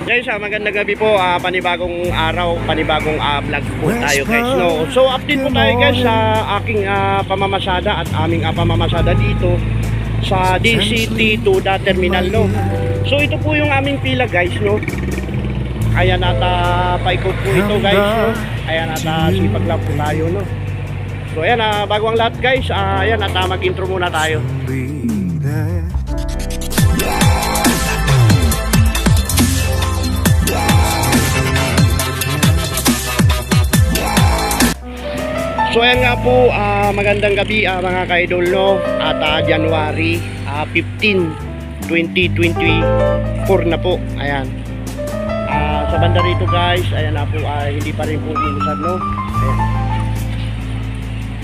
Guys, magandang gabi po, panibagong araw, panibagong vlog po tayo guys, no? So update po tayo guys sa aking pamamasada at aming pamamasada dito sa DCT Tuda Terminal, no? So ito po yung aming pila guys, no? Ayan at paikot po ito guys, no? Ayan at sipag lang po tayo, no? So ayan, bago ang lahat guys, ayan at mag-intro muna tayo. So ayan nga po, magandang gabi mga ka-idol, no? At January 15, 2024 na po. Ayan. Sa banda rito guys, ayan na po, hindi pa rin po umusad, no?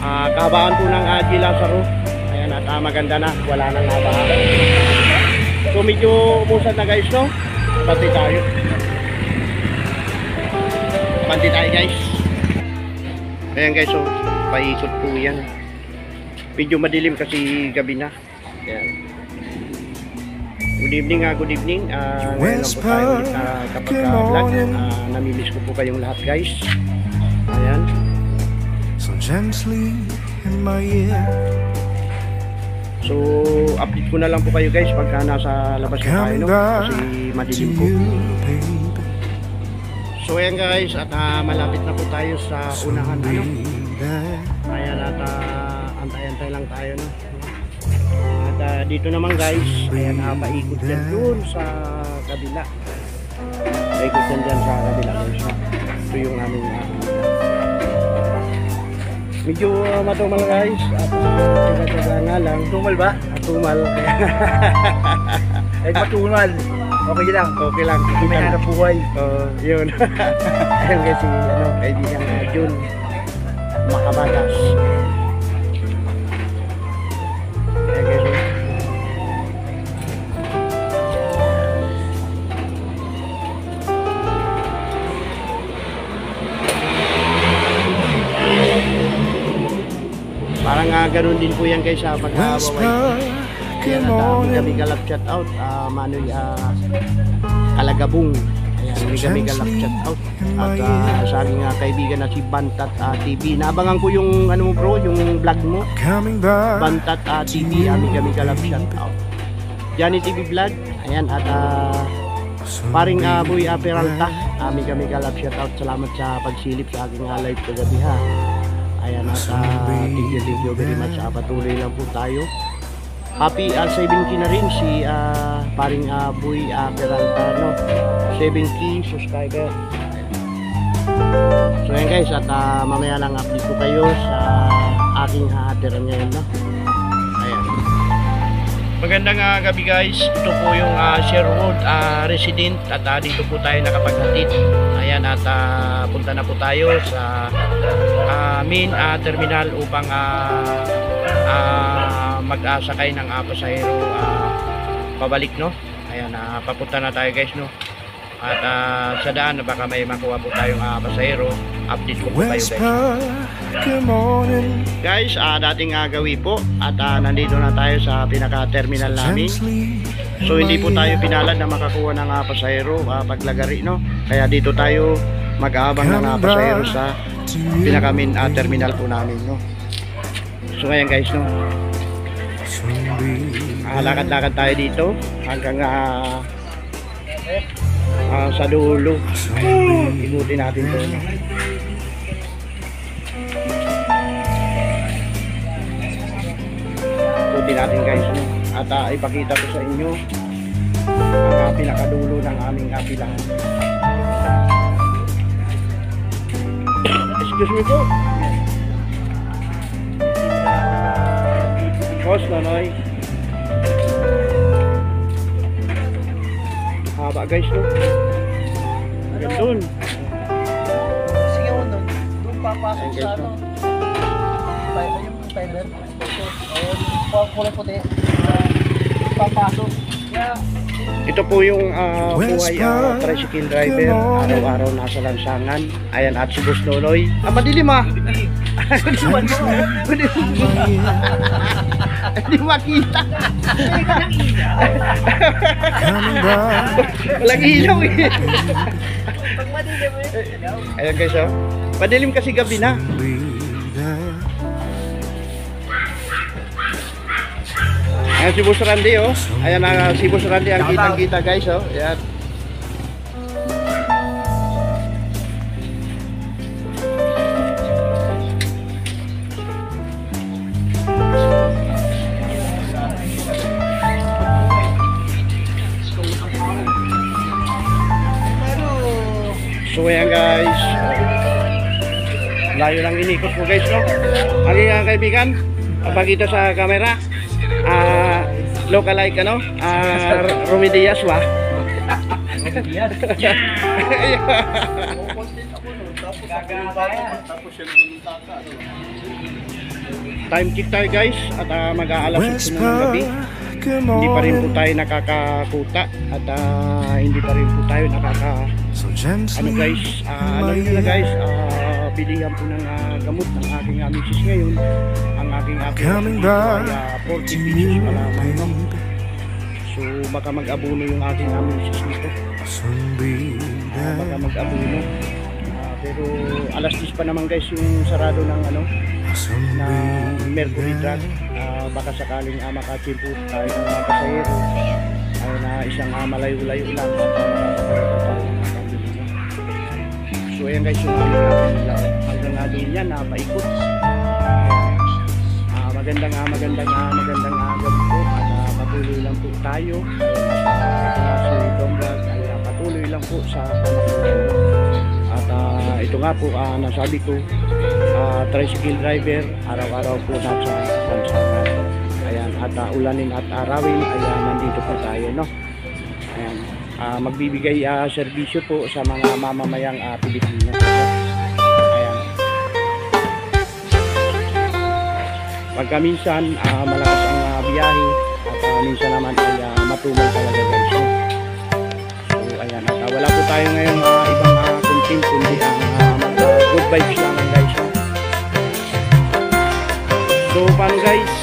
Ayan. Kahabaan po ng G. Lazaro. Ayan at maganda na, wala nang nabahan. So medyo umusad na guys, no? Pati tayo. Pati tayo guys. Ayan guys, so paikot po yan. Medyo madilim kasi gabi na. Ayan. Good evening, good evening. Ngayon lang po tayo kapag vlog. Namimiss ko po kayong lahat guys. Ayan. So update ko na lang po kayo guys pagka nasa labas na tayo, no? Kasi madilim po. So ayan guys, at malapit na po tayo sa unahan, ano? Ayan at antay-antay lang tayo, no? At dito naman guys, ayan paikot yan doon sa kabila. Paikot yan dyan sa kabila guys, no? Ito yung aming medyo matumal guys. At tiga-tiga nga lang. Tumal ba? Tumal. Ay matumal. Okay lang. Okay lang. May hanap buhay. Yun. Ayun kasi, kaibigan na Jun Makabatas. Ayun guys. Parang ganun din po yan guys sa pag-away. Ayan at mega shout out Manoy Kalagabong. Ayan, mega shout out at sa aking kaibigan na si Bantat TV. Naabangan ko yung ano mo bro, yung vlog mo, Bantat TV. Mega shout out Johnny TV Vlog. Ayan at paring Boy Peralta, mega shout out. Salamat sa pagsilip sa aking live kagabi ha. Ayan at thank you very much. Patuloy lang po tayo. Happy 7K na rin si paring Boy Peralta, no? 7K subscriber. So yan guys, at mamaya lang update ko kayo sa aking hatiran ngayon, no? Ayan. Magandang gabi guys. Ito po yung Sherwood resident at dito po tayo nakapaghatid. Ayan at punta na po tayo sa main terminal upang mag-asakay ng pasahero pabalik, no? Ayan, papunta na tayo guys, no? At sa daan baka may makuha po tayong pasahero. Update ko po kayo guys. Guys, dating gawi po at nandito na tayo sa pinaka-terminal namin. So hindi po tayo pinalad na makakuha ng pasahero paglagari, no? Kaya dito tayo mag-aabang ng pasahero sa pinaka-main terminal po namin, no? So ngayon guys, no? Lakad-lakad tayo dito hanggang sa dulo. Ikutin natin to. Ikutin natin guys, no? At ipakita ko sa inyo ang pinakadulo ng aming pilahan. Excuse me po. Boss, Nonoy. Haba guys, no? Hanggang doon. Sige mo doon. Doon papasok sa ano. Yung timer. Yung kulay puti. Papasok. Ito po yung buhay tricycle driver. Araw-araw nasa lansangan. Ayan at si Boss Nonoy. Madilim Hindi makita. Coming back. Walang ilaw eh. Pag madilim eh. Ayan guys, oh. Padilim kasi gabi na. Be there. Ayan si Boss Randy, oh. Ayan na si Boss Randy ang kitang-kita guys, oh. Ayan. So ayan guys. Layo lang inikot ko guys, no. Ang inyong kaibigan, papakita sa camera. Localike ano? Romy Diaz ba? Time check tayo guys at mag-aalas 8 na ng gabi. Good Hindi pa rin po morning. tayo nakakakuta at hindi pa rin po tayo So ano gently guys, alam nyo na guys, bilihan po ng gamot ng aking misis ngayon. Ang aking coming back ay 40 to pieces you, pa lamang, no? baby. So baka mag-abuno yung aking misis nito. Soon be Baka there. mag-abuno. Pero alas 10 pa naman guys yung sarado ng ano Soon na be Mercury there. Drug. Baka sakaling makachimpo tayo ng mga pasahero ay na isang malayo-layo lang at makakapagod tayo ng mga pambili, no? So ayan guys yung hanggang doon yan paikot. Magandang gabi po at patuloy lang po tayo at si Tom Vlog ay patuloy lang po sa panakunan. At ito nga po nasabi ko, tricycle driver, araw-araw po nasa lansangan. Ayan, at ulanin at arawin, ayan, nandito po tayo, no? Ayan, magbibigay serbisyo po sa mga mamamayang Pilipino. Ayan. Pagka minsan, malakas ang biyahe, at minsan naman ay matumal talaga guys, no? So, ayan, at wala po tayo ngayong ibang content, kundi ang good vibes lang guys, no? So paano guys,